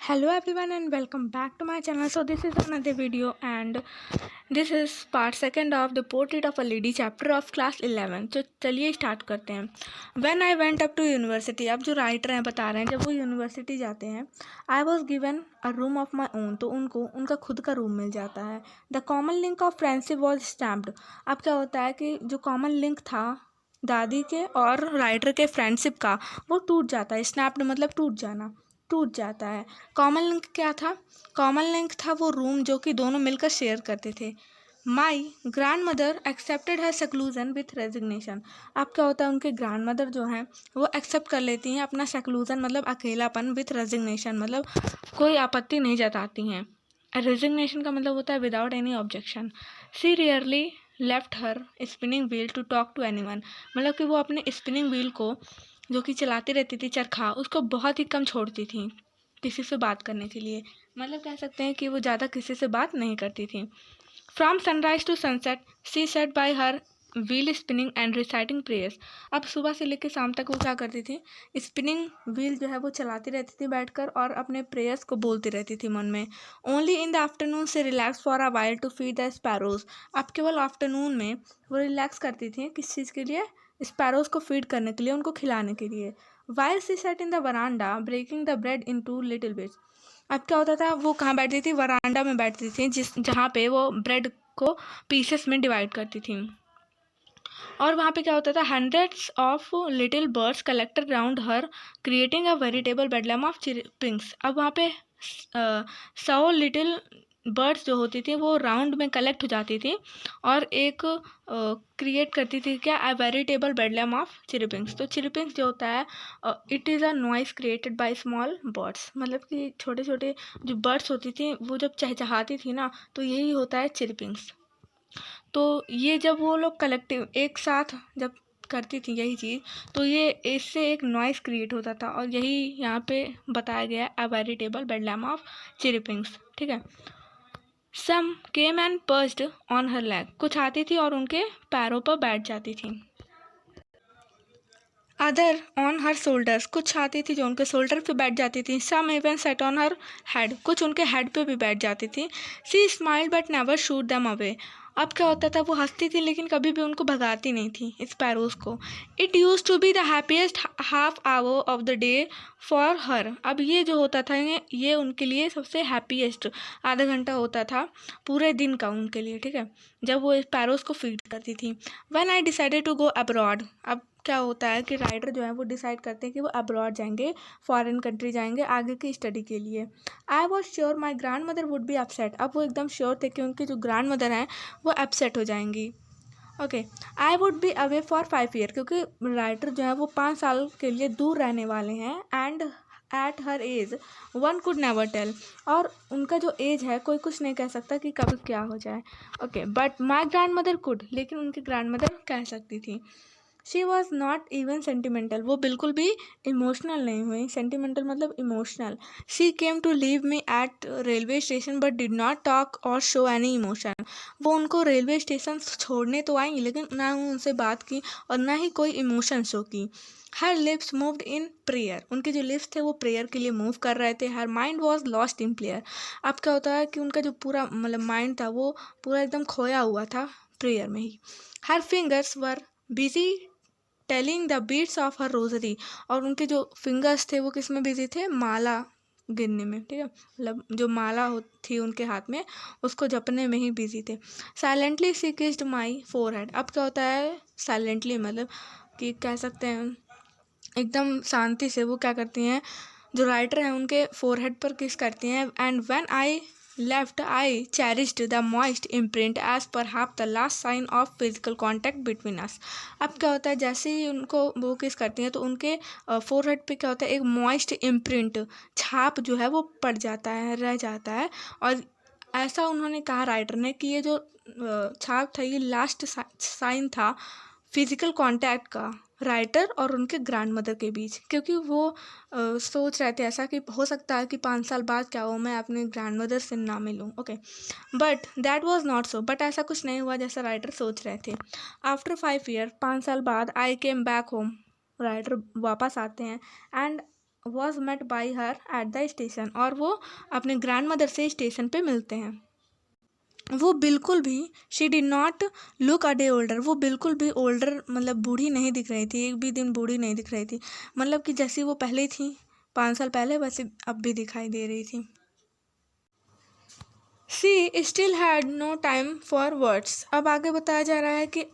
Hello everyone and welcome back to my channel. So this is another video and this is part second of the portrait of a lady chapter of class 11. तो चलिए start करते हैं. When I went up to university, अब जो writer हैं बता रहे हैं जब वो यूनिवर्सिटी जाते हैं, I was given a room of my own, तो उनको उनका खुद का रूम मिल जाता है. The common link of friendship was stamped. अब क्या होता है कि जो कॉमन लिंक था दादी के और राइटर के फ्रेंडशिप का वो टूट जाता है. स्नैप्ड मतलब टूट जाना, टूट जाता है. कॉमन लिंक क्या था? कॉमन लिंक था वो रूम जो कि दोनों मिलकर शेयर करते थे. My grand mother accepted her seclusion with resignation. अब क्या होता है उनके ग्रैंड मदर जो हैं वो एक्सेप्ट कर लेती हैं अपना सेक्लूजन मतलब अकेलापन विथ रेजिग्नेशन मतलब कोई आपत्ति नहीं जताती हैं. रेजिग्नेशन का मतलब होता है without any objection. She rarely left her spinning wheel to talk to anyone. मतलब कि वो अपने स्पिनिंग व्हील को जो कि चलाती रहती थी चरखा उसको बहुत ही कम छोड़ती थी किसी से बात करने के लिए. मतलब कह सकते हैं कि वो ज़्यादा किसी से बात नहीं करती थी. From sunrise to sunset she sat by her wheel spinning and reciting prayers. अब सुबह से लेकर शाम तक वो क्या करती थी? स्पिनिंग व्हील जो है वो चलाती रहती थी बैठकर और अपने प्रेयर्स को बोलती रहती थी मन में. Only in the afternoon she relax for a while to feed the sparrows. अब केवल आफ्टरनून में वो रिलैक्स करती थी किस चीज़ के लिए? स्पैरोज को फीड करने के लिए, उनको खिलाने के लिए. While she sat in the veranda breaking the bread into little bits. अब क्या होता था वो कहाँ बैठती थी? वरांडा में बैठती थी जहाँ पे वो ब्रेड को पीसेस में डिवाइड करती थी. और वहाँ पे क्या होता था? Hundreds of little birds collected round her creating a veritable bedlam of chirpings. अब वहाँ पे 100 लिटिल बर्ड्स जो होती थी वो राउंड में कलेक्ट हो जाती थी और एक क्रिएट करती थी क्या? अ वेरिटेबल बेडलम ऑफ चिरपिंग्स. तो चिरपिंग्स जो होता है it is a noise created by small birds. मतलब कि छोटे छोटे जो बर्ड्स होती थी वो जब चहचहाती थी ना तो यही होता है चिरपिंग्स. तो ये जब वो लोग कलेक्टिव एक साथ जब करती थी यही चीज़ तो ये इससे एक नॉइस क्रिएट होता था और यही यहाँ पे बताया गया है अ वेरिटेबल बेडलैम ऑफ चिरपिंग्स. ठीक है. Some came and perched on her leg. कुछ आती थी और उनके पैरों पर बैठ जाती थी. Other on her shoulders. कुछ आती थी जो उनके शोल्डर पे बैठ जाती थी. Some even sat on her head. कुछ उनके हेड पे भी बैठ जाती थी. She smiled but never shooed them away. अब क्या होता था? वो हंसती थी लेकिन कभी भी उनको भगाती नहीं थी स्पैरोज को. It use to be the happiest half hour of the day for her. अब ये जो होता था ये उनके लिए सबसे हैप्पीएस्ट आधा घंटा होता था पूरे दिन का उनके लिए. ठीक है. जब वो स्पैरोज को फीड करती थी. When I decided to go abroad. अब क्या होता है कि राइटर जो है वो डिसाइड करते हैं कि वो अब्रॉड जाएंगे, फॉरेन कंट्री जाएंगे आगे की स्टडी के लिए. I was sure my grand mother would be upset. अब वो एकदम श्योर थे कि उनकी जो ग्रैंड मदर हैं वो अपसेट हो जाएंगी. Okay. I would be away for 5 year. क्योंकि राइटर जो है वो 5 साल के लिए दूर रहने वाले हैं. And at her age one could never tell. और उनका जो एज है कोई कुछ नहीं कह सकता कि कब क्या हो जाए. Okay. But my grandmother could. लेकिन उनकी ग्रैंड मदर कह सकती थी. She was not even sentimental. वो बिल्कुल भी इमोशनल नहीं हुई. सेंटिमेंटल मतलब emotional. She came to leave me at railway station but did not talk or show any emotion. वो उनको रेलवे स्टेशन छोड़ने तो आई लेकिन ना उनसे बात की और ना ही कोई इमोशन शो की. हर लिप्स मूव्ड इन प्रेयर. उनके जो लिप्स थे वो प्रेयर के लिए मूव कर रहे थे. Her mind was lost in prayer. अब क्या होता है कि उनका जो पूरा मतलब माइंड था वो पूरा एकदम खोया हुआ था प्रेयर में ही. Her fingers were busy telling the beads of her rosary. और उनके जो फिंगर्स थे वो किस में बिजी थे? माला गिनने में. ठीक है. मतलब जो माला थी उनके हाथ में उसको जपने में ही बिजी थे. Silently she kissed my forehead. अब क्या होता है साइलेंटली मतलब कि कह सकते हैं एकदम शांति से वो क्या करती हैं जो राइटर हैं उनके फोरहेड पर किस करती हैं. And when I left I cherished the moist imprint as perhaps the last sign of physical contact between us. अब क्या होता है जैसे ही उनको वो किस करती हैं तो उनके फोरहेड पे क्या होता है एक मॉइस्ट इम्प्रिंट छाप जो है वो पड़ जाता है, रह जाता है. और ऐसा उन्होंने कहा राइटर ने कि ये जो छाप था ये लास्ट साइन था फिजिकल कांटेक्ट का राइटर और उनके ग्रैंड मदर के बीच. क्योंकि वो सोच रहे थे ऐसा कि हो सकता है कि 5 साल बाद क्या हो मैं अपने ग्रैंड मदर से ना मिलूँ. Okay. But that was not so. But ऐसा कुछ नहीं हुआ जैसा राइटर सोच रहे थे. आफ्टर 5 ईयर 5 साल बाद I came back home. Writer वापस आते हैं. And was met by her at the station, और वो अपने ग्रैंड मदर से स्टेशन पे मिलते हैं। वो बिल्कुल भी she did not look a day older, वो बिल्कुल भी ओल्डर मतलब बूढ़ी नहीं दिख रही थी, एक भी दिन बूढ़ी नहीं दिख रही थी, मतलब कि जैसी वो पहले थी 5 साल पहले वैसे अब भी दिखाई दे रही थी। She still had no time for words, अब आगे बताया जा रहा है कि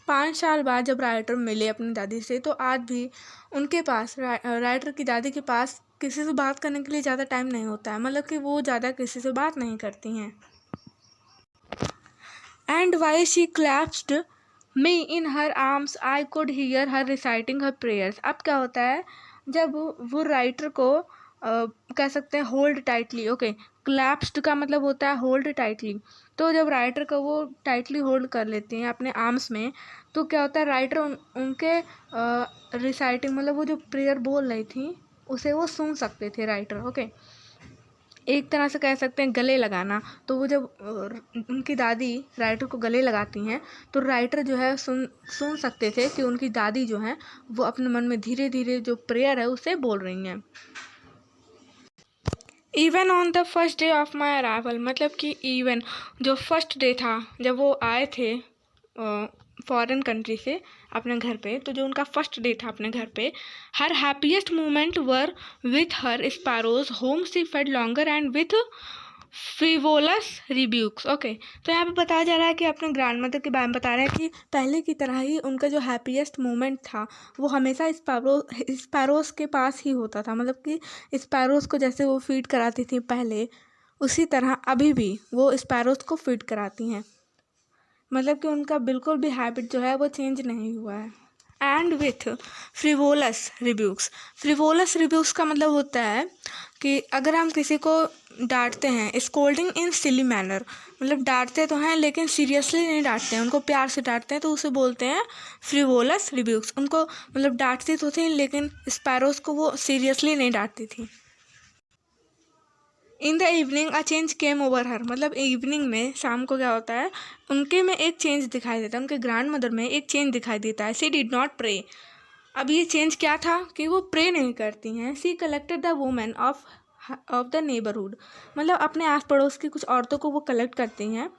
5 साल बाद जब राइटर मिले अपनी दादी से तो आज भी उनके पास राइटर की दादी के पास किसी से बात करने के लिए ज़्यादा टाइम नहीं होता है, मतलब कि वो ज़्यादा किसी से बात नहीं करती हैं। And while she clasped me in her arms, I could hear her reciting her prayers. अब क्या होता है जब वो राइटर को कह सकते हैं होल्ड टाइटली, ओके, क्लैप्स्ड का मतलब होता है होल्ड टाइटली, तो जब राइटर को वो टाइटली होल्ड कर लेती हैं अपने आर्म्स में तो क्या होता है राइटर उनके रिसाइटिंग मतलब वो जो प्रेयर बोल रही थी उसे वो सुन सकते थे राइटर, ओके। एक तरह से कह सकते हैं गले लगाना, तो वो जब उनकी दादी राइटर को गले लगाती हैं तो राइटर जो है सुन सकते थे कि उनकी दादी जो है वो अपने मन में धीरे धीरे जो प्रेयर है उसे बोल रही हैं। Even on the first day of my arrival, मतलब कि इवन जो फर्स्ट डे था जब वो आए थे फॉरेन कंट्री से अपने घर पे, तो जो उनका फर्स्ट डे था अपने घर पे, her happiest moment were with her sparrows whom she fed longer and with frivolous rebukes, okay. तो यहाँ पे बताया जा रहा है कि अपने ग्रैंड मदर के बारे में बता रहे हैं कि पहले की तरह ही उनका जो हैप्पीएस्ट मोमेंट था वो हमेशा स्पैरोज के पास ही होता था, मतलब कि स्पैरोज को जैसे वो फीड कराती थी पहले उसी तरह अभी भी वो स्पैरोज को फीड कराती हैं, मतलब कि उनका बिल्कुल भी हैबिट जो है वो चेंज नहीं हुआ है। एंड विथ फ्रिवोलस रिब्यूक्स, फ्रिवोलस रिब्यूक्स का मतलब होता है कि अगर हम किसी को डांटते हैं, स्कोल्डिंग इन सिली मैनर, मतलब डांटते तो हैं लेकिन सीरियसली नहीं डांटते हैं, उनको प्यार से डांटते हैं तो उसे बोलते हैं फ्रिवोलस रिब्यूक्स। उनको मतलब डांटती तो थी लेकिन स्पैरोज को वो सीरियसली नहीं डांटती थी। इन the evening a change came over हर, मतलब इवनिंग में शाम को क्या होता है उनके में एक चेंज दिखाई देता है, उनके ग्रैंड मदर में एक चेंज दिखाई देता है। सी डिड नॉट प्रे, अब ये चेंज क्या था कि वो प्रे नहीं करती हैं। She collected the women of the neighbourhood, मतलब अपने आस पड़ोस की कुछ औरतों को वो कलेक्ट करती हैं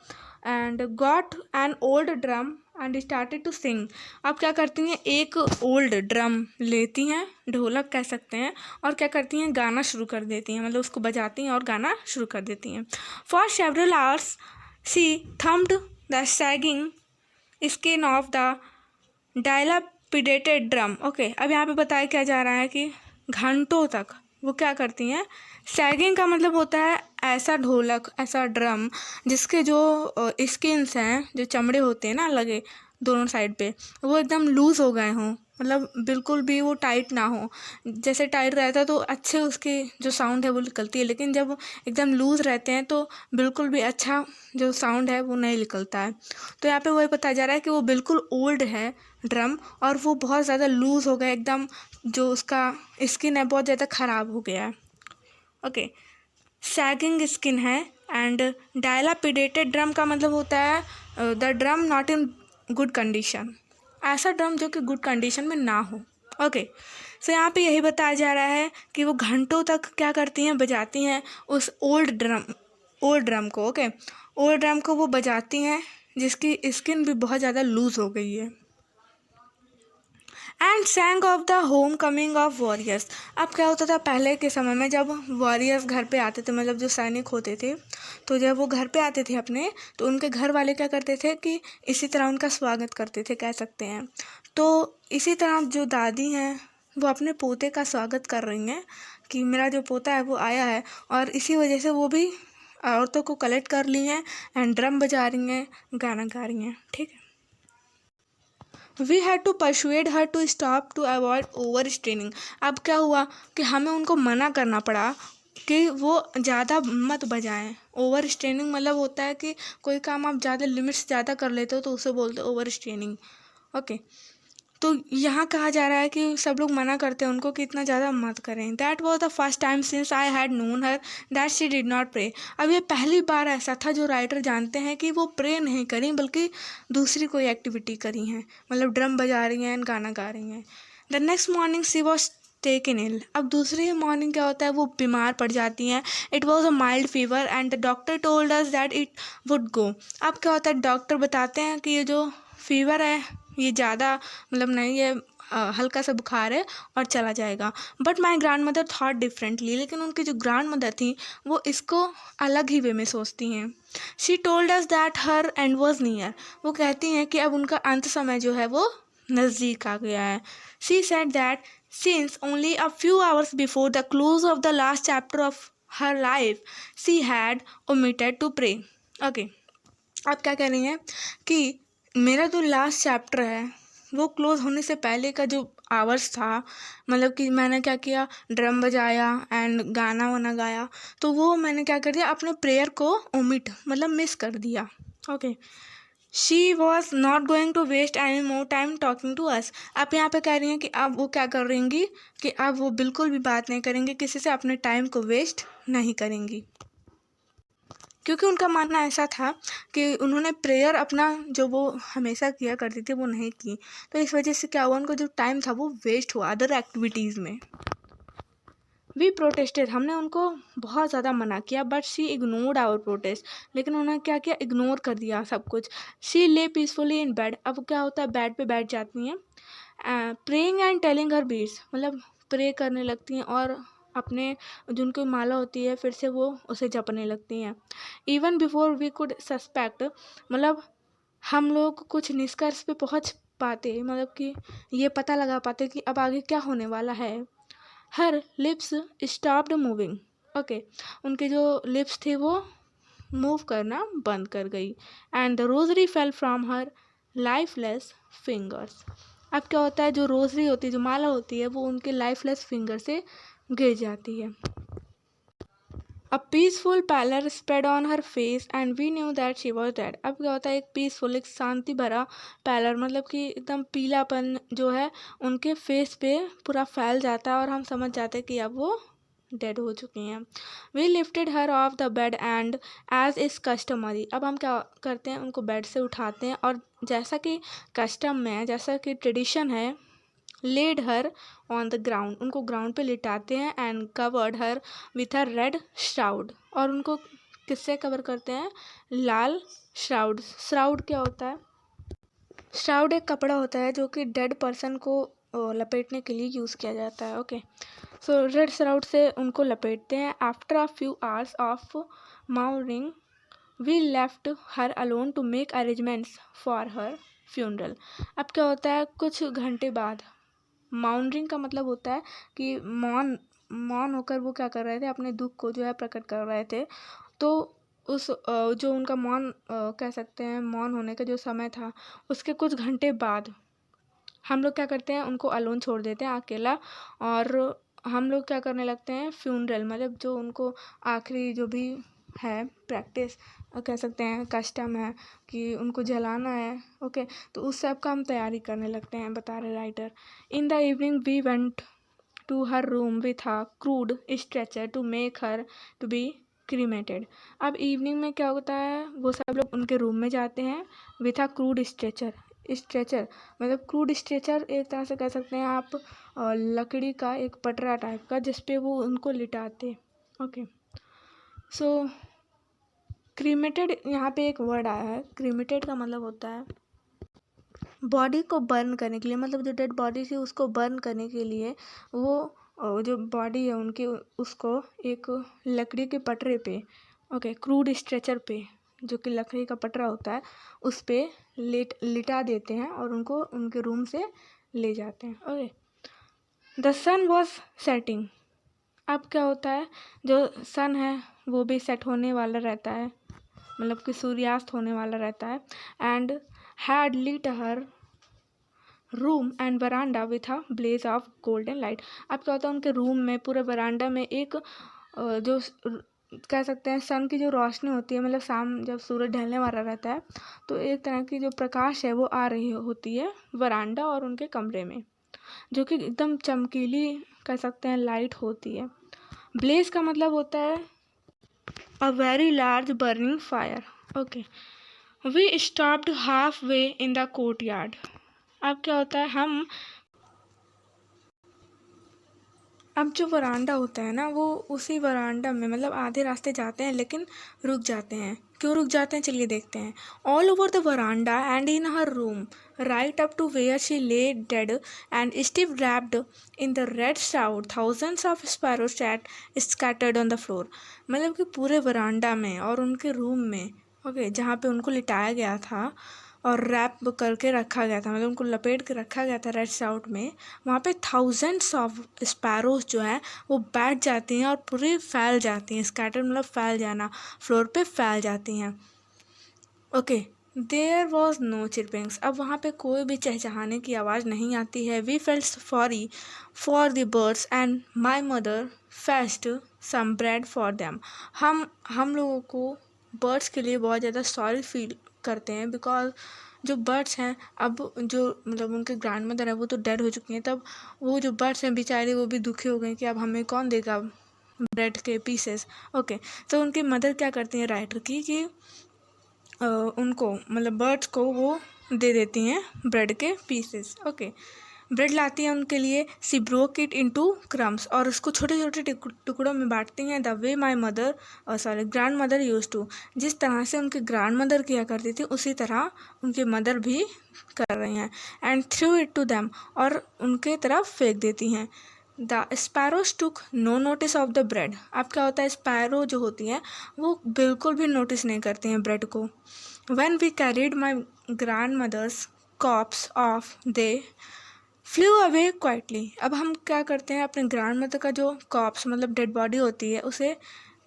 and got an old drum and started to sing. अब क्या करती हैं एक ओल्ड ड्रम लेती हैं, ढोलक कह सकते हैं, और क्या करती हैं गाना शुरू कर देती हैं, मतलब उसको बजाती हैं और गाना शुरू कर देती हैं। For several hours she thumped the sagging skin of the dilapidated drum, okay. अब यहाँ पे बताया क्या जा रहा है कि घंटों तक वो क्या करती हैं, सैगिंग का मतलब होता है ऐसा ढोलक ऐसा ड्रम जिसके जो स्किन्स हैं, जो चमड़े होते हैं ना लगे दोनों साइड पे, वो एकदम लूज़ हो गए हों, मतलब बिल्कुल भी वो टाइट ना हो। जैसे टाइट रहता है तो अच्छे उसकी जो साउंड है वो निकलती है, लेकिन जब एकदम लूज़ रहते हैं तो बिल्कुल भी अच्छा जो साउंड है वो नहीं निकलता है। तो यहाँ पे वही बताया जा रहा है कि वो बिल्कुल ओल्ड है ड्रम और वो बहुत ज़्यादा लूज़ हो गया, एकदम जो उसका स्किन है बहुत ज़्यादा ख़राब हो गया है, ओके। सैगिंग स्किन है एंड डायलापिडेटेड ड्रम का मतलब होता है the drum not in good condition, ऐसा ड्रम जो कि गुड कंडीशन में ना हो, ओके। सो यहाँ पे यही बताया जा रहा है कि वो घंटों तक क्या करती हैं, बजाती हैं उस ओल्ड ड्रम को, ओके। ओल्ड ड्रम को वो बजाती हैं जिसकी स्किन भी बहुत ज़्यादा लूज़ हो गई है। And सैंग of the home coming of warriors, अब क्या होता था पहले के समय में जब वॉरियर्स घर पे आते थे, मतलब जो सैनिक होते थे, तो जब वो घर पे आते थे अपने तो उनके घर वाले क्या करते थे कि इसी तरह उनका स्वागत करते थे कह सकते हैं। तो इसी तरह जो दादी हैं वो अपने पोते का स्वागत कर रही हैं कि मेरा जो पोता है वो आया है, और इसी वजह से वो भी औरतों को कलेक्ट कर ली हैं एंड ड्रम बजा रही हैं, गाना गा रही हैं, ठीक है। We had to persuade her to stop to avoid over straining, अब क्या हुआ कि हमें उनको मना करना पड़ा कि वो ज़्यादा मत बजाएं। ओवर स्ट्रेनिंग मतलब होता है कि कोई काम आप ज़्यादा लिमिट्स ज़्यादा कर लेते हो तो उसे बोलते हो ओवर स्ट्रेनिंग, ओके। तो यहाँ कहा जा रहा है कि सब लोग मना करते हैं उनको कि इतना ज़्यादा मत करें। That was the first time since I had known her that she did not pray, अब ये पहली बार ऐसा था जो राइटर जानते हैं कि वो प्रे नहीं करी बल्कि दूसरी कोई एक्टिविटी करी हैं, मतलब ड्रम बजा रही हैं गाना गा रही हैं। The next morning she was taken ill. अब दूसरी मॉर्निंग क्या होता है, वो बीमार पड़ जाती हैं। It was a mild fever and the doctor told us that it would go. अब क्या होता है, डॉक्टर बताते हैं कि ये जो फीवर है ये ज़्यादा मतलब नहीं, ये हल्का सा बुखार है और चला जाएगा। But my grand mother thought differently. लेकिन उनकी जो ग्रैंड मदर थी वो इसको अलग ही वे में सोचती हैं। She told us that her and was near. वो कहती हैं कि अब उनका अंत समय जो है वो नज़दीक आ गया है। She said that since only a few hours before the close of the last chapter of her life she had omitted to pray. Okay, आप क्या कह रही हैं कि मेरा जो लास्ट चैप्टर है वो क्लोज होने से पहले का जो आवर्स था, मतलब कि मैंने क्या किया, ड्रम बजाया एंड गाना वाना गाया, तो वो मैंने क्या कर दिया, अपने प्रेयर को ओमिट मतलब मिस कर दिया। Okay, she was not going to waste any more time talking to us. आप यहाँ पे कह रही हैं कि अब वो क्या करेंगी कि अब वो बिल्कुल भी बात नहीं करेंगी किसी से, अपने टाइम को वेस्ट नहीं करेंगी, क्योंकि उनका मानना ऐसा था कि उन्होंने प्रेयर अपना जो वो हमेशा किया करती थी वो नहीं की, तो इस वजह से क्या हुआ, उनको जो टाइम था वो वेस्ट हुआ अदर एक्टिविटीज़ में। वी प्रोटेस्टेड, हमने उनको बहुत ज़्यादा मना किया, but she ignored our protest. लेकिन उन्होंने क्या किया, इग्नोर कर दिया सब कुछ। शी ले पीसफुली इन बेड। अब क्या होता है, बेड पे बैठ जाती हैं, praying and telling her beads, मतलब प्रे करने लगती हैं और अपने जो उनकी माला होती है फिर से वो उसे जपने लगती हैं। Even before we could suspect, मतलब हम लोग कुछ निष्कर्ष पे पहुंच पाते, मतलब कि ये पता लगा पाते कि अब आगे क्या होने वाला है। हर लिप्स स्टॉप्ड मूविंग। ओके, उनके जो लिप्स थे वो मूव करना बंद कर गई। And the rosary fell from her lifeless fingers. अब क्या होता है, जो रोजरी होती है, जो माला होती है, वो उनके लाइफलेस फिंगर से गिर जाती है। A peaceful pallor spread on her face and we knew that she was dead. अब क्या होता है, एक पीसफुल, एक शांति भरा पैलर, मतलब कि एकदम पीलापन जो है उनके फेस पे पूरा फैल जाता है और हम समझ जाते हैं कि अब वो डेड हो चुकी हैं। We lifted her off the bed and as is customary. अब हम क्या करते हैं, उनको बेड से उठाते हैं और जैसा कि कस्टम में है, जैसा कि ट्रेडिशन है, laid her on the ground, उनको ग्राउंड पे लिटाते हैं and covered her with a red shroud. और उनको किससे कवर करते हैं, लाल श्राउड। श्राउड क्या होता है, श्राउड एक कपड़ा होता है जो कि डेड पर्सन को लपेटने के लिए यूज़ किया जाता है। ओके, सो रेड श्राउड से उनको लपेटते हैं। After a few hours of mourning we left her alone to make arrangements for her funeral. अब क्या होता है, कुछ घंटे बाद, माउंडरिंग का मतलब होता है कि मौन मौन होकर वो क्या कर रहे थे, अपने दुख को जो है प्रकट कर रहे थे। तो उस जो उनका मौन कह सकते हैं, मौन होने का जो समय था, उसके कुछ घंटे बाद हम लोग क्या करते हैं, उनको अलोन छोड़ देते हैं अकेला, और हम लोग क्या करने लगते हैं, फ्यूनरल मतलब जो उनको आखिरी जो भी है प्रैक्टिस कह सकते हैं, कस्टम है कि उनको जलाना है। ओके, तो उस सब का हम तैयारी करने लगते हैं, बता रहे writer. In the evening we went to her room with a crude stretcher to make her to be cremated. अब इवनिंग में क्या होता है, वो सब लोग उनके रूम में जाते हैं with a crude stretcher. Stretcher मतलब क्रूड स्ट्रेचर एक तरह से कह सकते हैं आप, लकड़ी का एक पटरा टाइप का जिस पे वो उनको लिटाते। ओके, सो क्रीमेटेड, यहाँ पे एक वर्ड आया है, क्रीमेटेड का मतलब होता है बॉडी को बर्न करने के लिए, मतलब जो डेड बॉडी थी उसको बर्न करने के लिए वो जो बॉडी है उनकी, उसको एक लकड़ी के पटरे पे, ओके, क्रूड स्ट्रेचर पे, जो कि लकड़ी का पटरा होता है, उस पे लिटा देते हैं और उनको उनके रूम से ले जाते हैं। Okay, the sun was setting. अब क्या होता है, जो सन है वो भी सेट होने वाला रहता है, मतलब कि सूर्यास्त होने वाला रहता है। And had lit her room and veranda with a blaze of golden light. अब क्या होता है, उनके रूम में, पूरे वरांडा में एक जो कह सकते हैं सन की जो रोशनी होती है, मतलब शाम जब सूरज ढलने वाला रहता है तो एक तरह की जो प्रकाश है वो आ रही होती है वरांडा और उनके कमरे में, जो कि एकदम चमकीली कह सकते हैं लाइट होती है। ब्लेज का मतलब होता है a very large burning fire. Okay, we stopped halfway in the courtyard. अब क्या होता है, हम अब जो वरांडा होता है ना, वो उसी वरांडा में मतलब आधे रास्ते जाते हैं लेकिन रुक जाते हैं। क्यों रुक जाते हैं, चलिए देखते हैं। All over the veranda and in her room right up to where she lay dead and stiff wrapped in the red shroud thousands of sparrows sat scattered on the floor। मतलब कि पूरे वरांडा में और उनके रूम में, okay, जहाँ पे उनको लिटाया गया था और रैप करके रखा गया था, मतलब उनको लपेट के रखा गया था रेड शाउट में, वहाँ पे थाउजेंड्स ऑफ स्पैरोज जो हैं वो बैठ जाती हैं और पूरी फैल जाती हैं। स्कैटर मतलब फैल जाना, फ्लोर पे फैल जाती हैं। Okay, there was no chirpings. अब वहाँ पे कोई भी चहचहाने की आवाज़ नहीं आती है। We felt sorry for the birds and my mother fetched some bread for them. हम लोगों को बर्ड्स के लिए बहुत ज़्यादा सॉरी फील करते हैं, बिकॉज जो बर्ड्स हैं, अब जो मतलब उनके ग्रैंड मदर है वो तो डेड हो चुकी हैं, तब वो जो बर्ड्स हैं बेचारे वो भी दुखी हो गए कि अब हमें कौन देगा ब्रेड के पीसेस। ओके, तो उनकी मदर क्या करती हैं राइटर की कि उनको मतलब बर्ड्स को वो दे देती हैं ब्रेड के पीसेस। ओके, ब्रेड लाती हैं उनके लिए। She broke it into crumbs, और उसको छोटे छोटे टुकड़ों में बांटती हैं। The way my mother grandmother use to, जिस तरह से उनकी ग्रैंड मदर किया करती थी उसी तरह उनकी मदर भी कर रही हैं। And threw it to them, और उनके तरफ फेंक देती हैं। The sparrows took no notice of the bread. अब क्या होता है, स्पैरो जो होती हैं वो बिल्कुल भी नोटिस नहीं करती हैं ब्रेड को। When we carried my grandmother's corpse off, they flew away quietly। अब हम क्या करते हैं, अपने ग्रैंड मदर का जो कॉप्स मतलब डेड बॉडी होती है उसे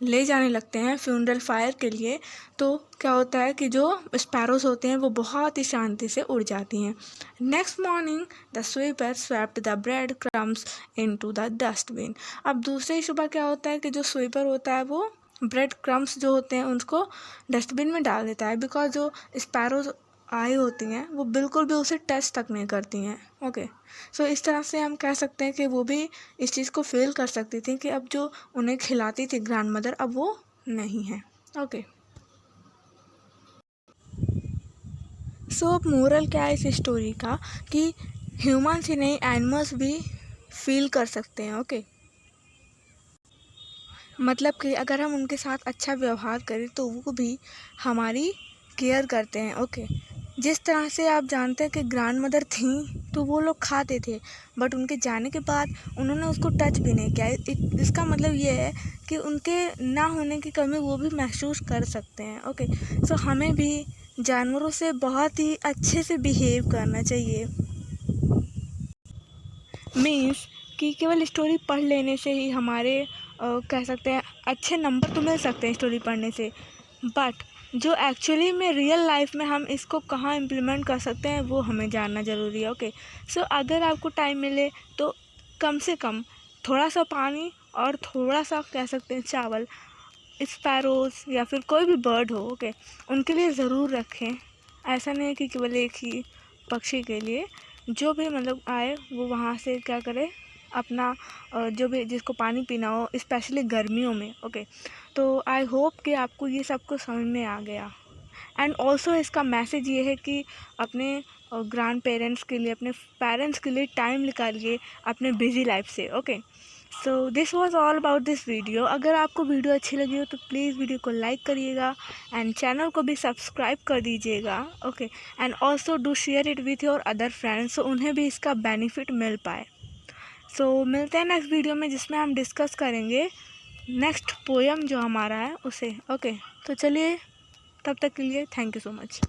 ले जाने लगते हैं फ्यूनरल फायर के लिए। तो क्या होता है कि जो स्पैरोज होते हैं वो बहुत ही शांति से उड़ जाती हैं। Next morning the sweeper swept the bread crumbs into the dustbin. अब दूसरे ही सुबह क्या होता है कि जो स्वीपर होता है वो ब्रेड क्रम्स जो होते हैं उसको डस्टबिन में डाल देता है, बिकॉज जो स्पैरोज आई होती हैं वो बिल्कुल भी उसे टच तक नहीं करती हैं। ओके, सो इस तरह से हम कह सकते हैं कि वो भी इस चीज़ को फील कर सकती थी कि अब जो उन्हें खिलाती थी ग्रैंड मदर अब वो नहीं है। ओके, सो अब मोरल क्या है इस स्टोरी का कि ह्यूमन्स ही नहीं एनिमल्स भी फील कर सकते हैं। ओके, मतलब कि अगर हम उनके साथ अच्छा व्यवहार करें तो वो भी हमारी केयर करते हैं। ओके, जिस तरह से आप जानते हैं कि ग्रैंड मदर थी तो वो लोग खाते थे, बट उनके जाने के बाद उन्होंने उसको टच भी नहीं किया। इसका मतलब ये है कि उनके ना होने की कमी वो भी महसूस कर सकते हैं। ओके, सो हमें भी जानवरों से बहुत ही अच्छे से बिहेव करना चाहिए। मीन्स कि केवल स्टोरी पढ़ लेने से ही हमारे कह सकते हैं अच्छे नंबर तो मिल सकते हैं स्टोरी पढ़ने से, बट जो एक्चुअली में रियल लाइफ में हम इसको कहाँ इम्प्लीमेंट कर सकते हैं वो हमें जानना ज़रूरी है। ओके, सो अगर आपको टाइम मिले तो कम से कम थोड़ा सा पानी और थोड़ा सा कह सकते हैं चावल स्पैरोज या फिर कोई भी बर्ड हो, ओके, उनके लिए ज़रूर रखें। ऐसा नहीं है कि केवल एक ही पक्षी के लिए, जो भी मतलब आए वो वहाँ से क्या करे अपना जो भी जिसको पानी पीना हो स्पेशली गर्मियों में। ओके, तो आई होप कि आपको ये सब कुछ समझ में आ गया। एंड ऑल्सो इसका मैसेज ये है कि अपने ग्रैंड पेरेंट्स के लिए अपने पेरेंट्स के लिए टाइम निकालिए अपने बिजी लाइफ से। Okay, so this was all about this video. अगर आपको वीडियो अच्छी लगी हो तो प्लीज़ वीडियो को लाइक करिएगा एंड चैनल को भी सब्सक्राइब कर दीजिएगा। Okay, and also do share it with your other friends, so उन्हें भी इसका बेनिफिट मिल पाए। सो मिलते हैं नेक्स्ट वीडियो में जिसमें हम डिस्कस करेंगे नेक्स्ट पोएम जो हमारा है उसे। ओके, तो चलिए तब तक के लिए थैंक यू सो मच।